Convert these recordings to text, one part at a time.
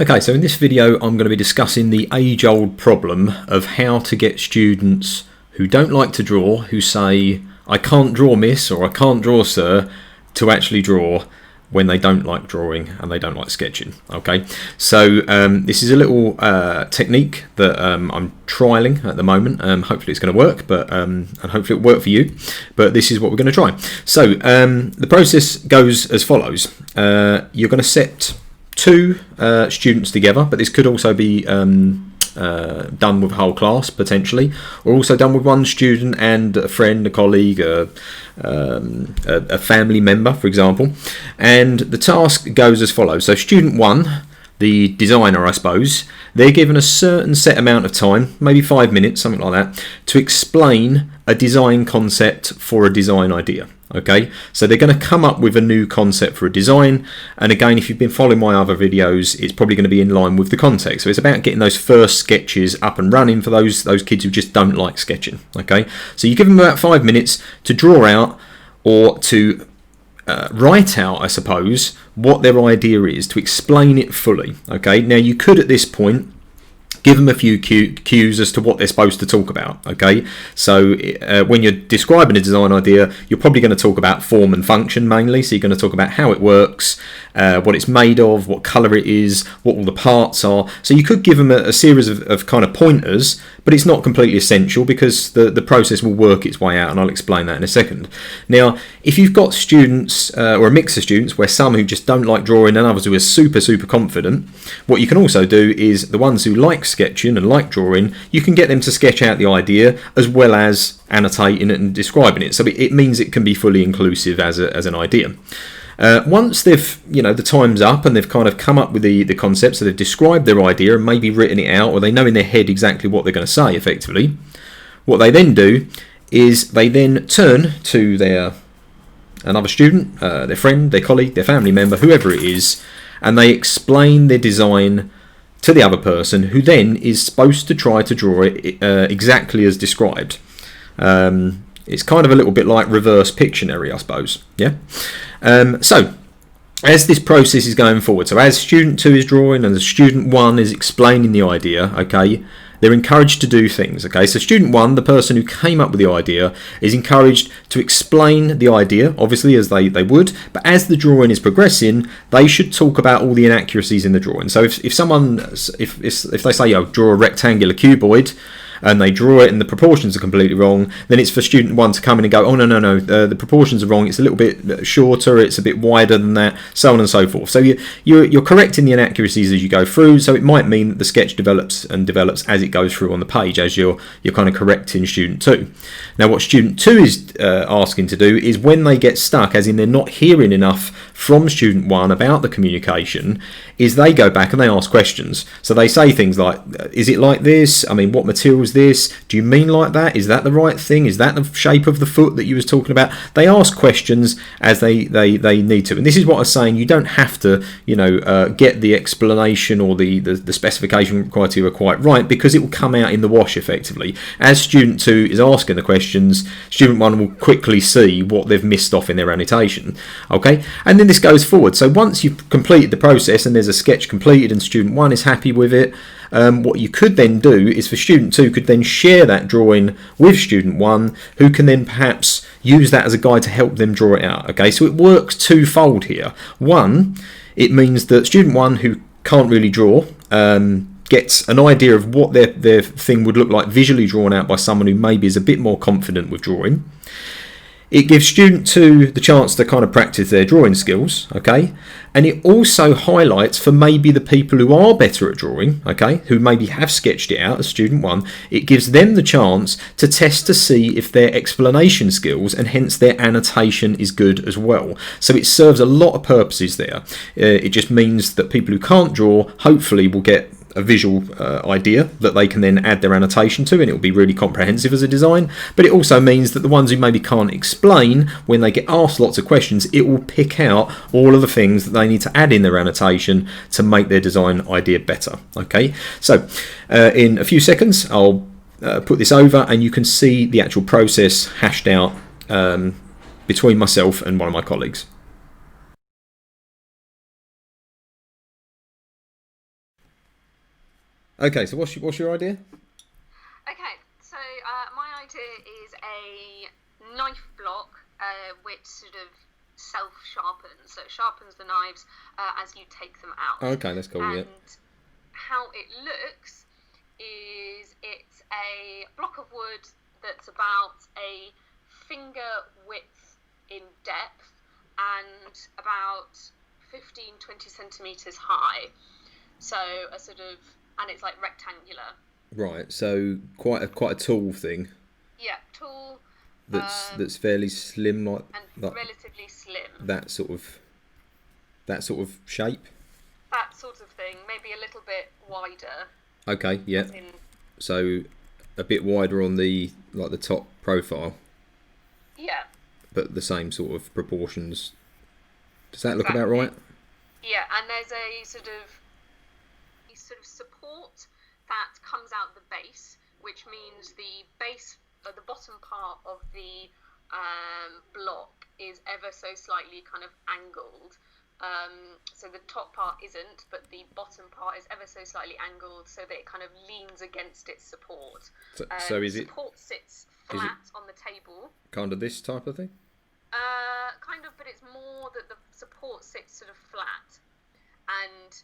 Okay, so in this video I'm going to be discussing the age-old problem of how to get students who don't like to draw, who say, "I can't draw, miss," or "I can't draw, sir," to actually draw when they don't like drawing and they don't like sketching. Okay, so this is a little technique that I'm trialing at the moment. Hopefully it's going to work, and hopefully it'll work for you. But this is what we're going to try. So the process goes as follows. You're going to set two students together, but this could also be done with a whole class potentially, or also done with one student and a friend, a colleague, a family member, for example. And the task goes as follows. So student one, the designer, I suppose, they're given a certain set amount of time, maybe 5 minutes, something like that, to explain a design concept for a design idea. Okay, so they're going to come up with a new concept for a design, and again, if you've been following my other videos, it's probably going to be in line with the context. So it's about getting those first sketches up and running for those kids who just don't like sketching. Okay, so you give them about 5 minutes to draw out or to write out, I suppose, what their idea is, to explain it fully. Okay, now you could at this point give them a few cues as to what they're supposed to talk about. Okay, so when you're describing a design idea, you're probably going to talk about form and function mainly. So you're going to talk about how it works, what it's made of, what colour it is, what all the parts are. So you could give them a series of kind of pointers, but it's not completely essential because the process will work its way out, and I'll explain that in a second. Now, if you've got students or a mix of students where some who just don't like drawing and others who are super confident, what you can also do is the ones who like sketching and like drawing, you can get them to sketch out the idea as well as annotating it and describing it. So it means it can be fully inclusive as an idea. Once they've, the time's up and they've kind of come up with the concept, so they've described their idea and maybe written it out, or they know in their head exactly what they're going to say effectively, what they then do is they then turn to another student, their friend, their colleague, their family member, whoever it is, and they explain their design to the other person, who then is supposed to try to draw it exactly as described. It's kind of a little bit like reverse Pictionary, I suppose. Yeah. So as this process is going forward, so as student 2 is drawing and the student 1 is explaining the idea, okay, they're encouraged to do things. Okay, so student 1, the person who came up with the idea, is encouraged to explain the idea, obviously, as they would, but as the drawing is progressing, they should talk about all the inaccuracies in the drawing. So if they say, draw a rectangular cuboid, and they draw it and the proportions are completely wrong, then it's for student 1 to come in and go, "Oh, no, the proportions are wrong, it's a little bit shorter, it's a bit wider than that," so on and so forth. So you're correcting the inaccuracies as you go through, so it might mean that the sketch develops as it goes through on the page, as you're kind of correcting student 2. Now what student 2 is asking to do is, when they get stuck, as in they're not hearing enough from student 1 about the communication, is they go back and they ask questions. So they say things like, "Is it like this? I mean, what material is this? Do you mean like that? Is that the right thing? Is that the shape of the foot that you was talking about?" They ask questions as they need to. And this is what I was saying, you don't have to get the explanation or the specification criteria quite right, because it will come out in the wash effectively. As student 2 is asking the questions, student 1 will quickly see what they've missed off in their annotation. Okay, and then this goes forward. So once you've completed the process and there's a sketch completed and student 1 is happy with it, what you could then do is for student 2 could then share that drawing with student 1, who can then perhaps use that as a guide to help them draw it out. Okay, so it works twofold here. One, it means that student 1 who can't really draw gets an idea of what their thing would look like visually drawn out by someone who maybe is a bit more confident with drawing. It gives student 2 the chance to kind of practice their drawing skills, okay? And it also highlights for maybe the people who are better at drawing, okay, who maybe have sketched it out as student 1, it gives them the chance to test to see if their explanation skills and hence their annotation is good as well. So it serves a lot of purposes there. It just means that people who can't draw hopefully will get a visual idea that they can then add their annotation to, and it will be really comprehensive as a design. But it also means that the ones who maybe can't explain, when they get asked lots of questions, it will pick out all of the things that they need to add in their annotation to make their design idea better. Okay, so in a few seconds I'll put this over and you can see the actual process hashed out between myself and one of my colleagues. Okay, so what's your idea? Okay, so my idea is a knife block which sort of self sharpens. So it sharpens the knives as you take them out. Okay, that's cool. Yeah. And how it looks is it's a block of wood that's about a finger width in depth and about 15-20 centimetres high. So a sort of, and it's like rectangular. Right. So quite a tall thing Yeah, tall that's fairly slim, and like relatively slim. that sort of shape. That sort of thing, maybe a little bit wider, Okay. Yeah. as in, So a bit wider on the top profile, yeah, but the same sort of proportions. Does that look about exactly. right? Yeah, and there's a sort of support that comes out the base, which means the base, the bottom part of the block is ever so slightly kind of angled. So the top part isn't, but the bottom part is ever so slightly angled so that it kind of leans against its support. So The is it support sits is it flat on the table, kind of this type of thing? kind of, but it's more that the support sits sort of flat, and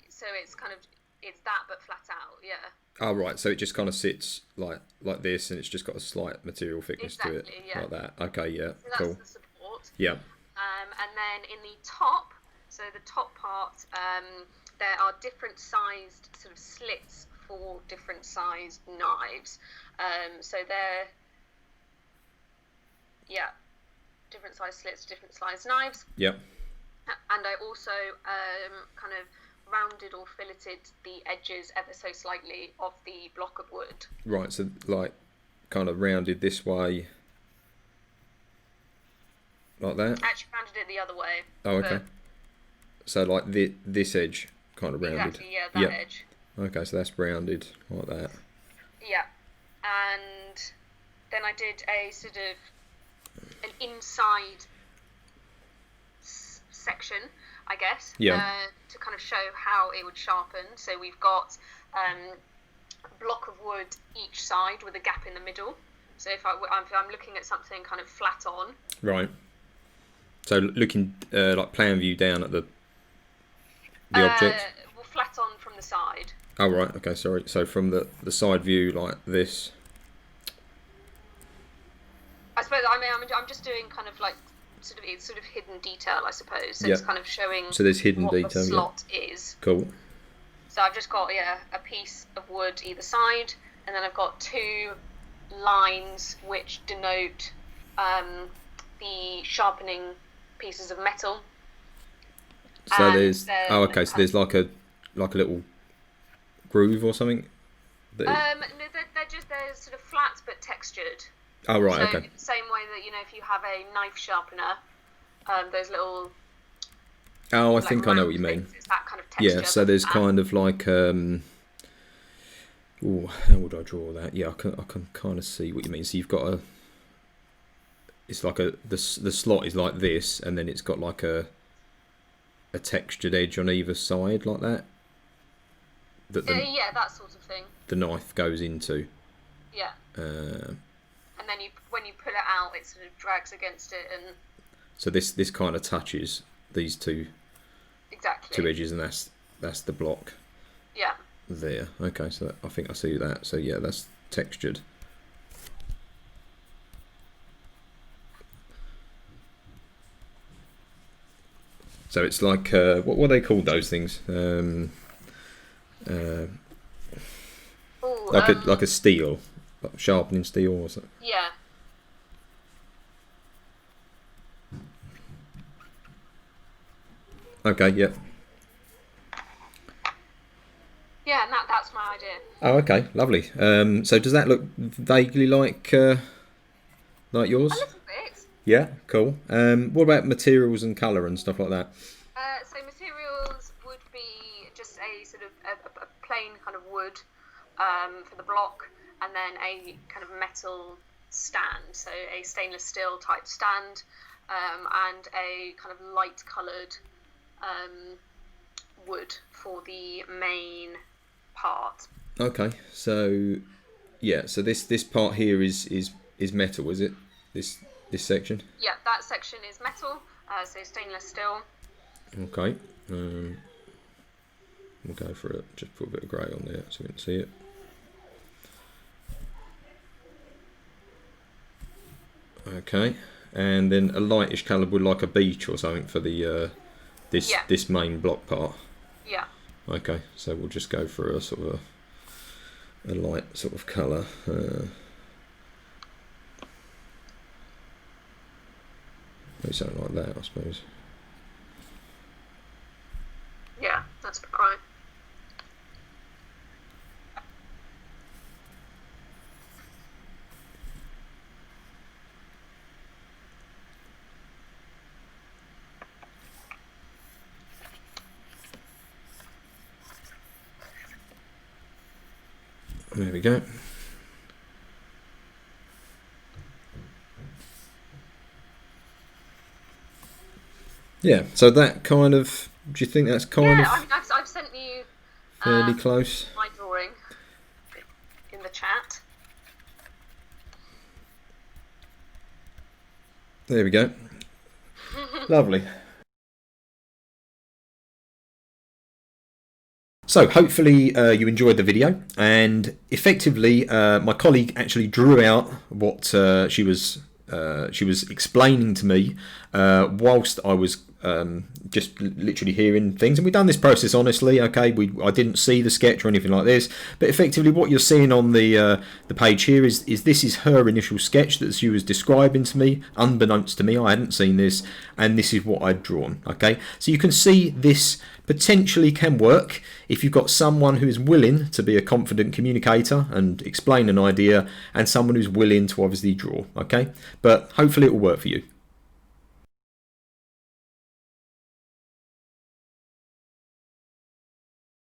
so it's kind of it's that but flat out. Yeah, Oh right, so it just kind of sits like this, and it's just got a slight material thickness to it, exactly. Yeah, like that. Okay, yeah, so that's cool. the support. Yeah, And then in the top, so the top part, there are different sized sort of slits for different sized knives. So they're, yeah, different size slits, different size knives. yeah. And I also kind of rounded or filleted the edges ever so slightly of the block of wood. Right, so like kind of rounded this way, like that. I actually rounded it the other way, Oh, okay. but So like this edge kind of rounded. exactly, yeah, that Yep. edge. Okay, so that's rounded like that. Yeah. And then I did a sort of an inside section, I guess, Yeah. to kind of show how it would sharpen. So we've got a block of wood each side with a gap in the middle. So if I'm looking at something kind of flat on, Right. So looking like plan view down at the object. well, flat on from the side. Oh right. Okay. Sorry. So from the side view like this. I suppose I'm just doing kind of like it's sort of hidden detail, I suppose. So Yeah. it's kind of showing So there's hidden what detail. the Yeah. slot is. Cool. So I've just got a piece of wood either side, and then I've got two lines which denote the sharpening pieces of metal. So And there's then okay. So there's like a little groove or something. That no, they're sort of flat but textured. oh right. So Okay. the same way that if you have a knife sharpener, those little Oh, I like think I know what you round mean. things, it's that kind of texture. Yeah. So but there's flat. kind of like oh, how would I draw that? Yeah, I can kind of see what you mean. So you've got it's like the slot is like this, and then it's got like a textured edge on either side like that. That Yeah, that sort of thing. the knife goes into. Yeah, Uh, and then when you pull it out, it sort of drags against it, and so this kind of touches these two exactly. edges, and that's the block Yeah. there. Okay, so I think I see that. So yeah, that's textured. So it's like what are they called those things? Uh, Ooh, like a steel, like sharpening steel or something. yeah. Okay, yeah. Yeah, and that's my idea. Oh, okay, lovely. So does that look vaguely like yours? A little bit. Yeah, cool. What about materials and colour and stuff like that? So materials would be just a sort of a plain kind of wood for the block, and then a kind of metal stand, so a stainless steel type stand, and a kind of light coloured wood for the main part. Okay, so yeah, so this part here is metal, is it? This section. Yeah, that section is metal, so stainless steel. Okay, we'll go for it. Just put a bit of grey on there so we can see it. Okay, and then a lightish colour would like a beach or something for the this main block part. Yeah. Okay, so we'll just go for a sort of a light sort of colour. Maybe something like that, I suppose. Yeah, that's right. There we go. Yeah, so that kind of, do you think that's kind of I mean, I've sent you fairly close? my drawing in the chat. There we go. Lovely. So hopefully you enjoyed the video, and effectively my colleague actually drew out what she was explaining to me whilst I was just literally hearing things, and we've done this process honestly. Okay, I didn't see the sketch or anything like this, but effectively what you're seeing on the page here is this is her initial sketch that she was describing to me, unbeknownst to me. I hadn't seen this, and this is what I'd drawn. Okay, so you can see this potentially can work if you've got someone who is willing to be a confident communicator and explain an idea, and someone who's willing to obviously draw. Okay, but hopefully it will work for you.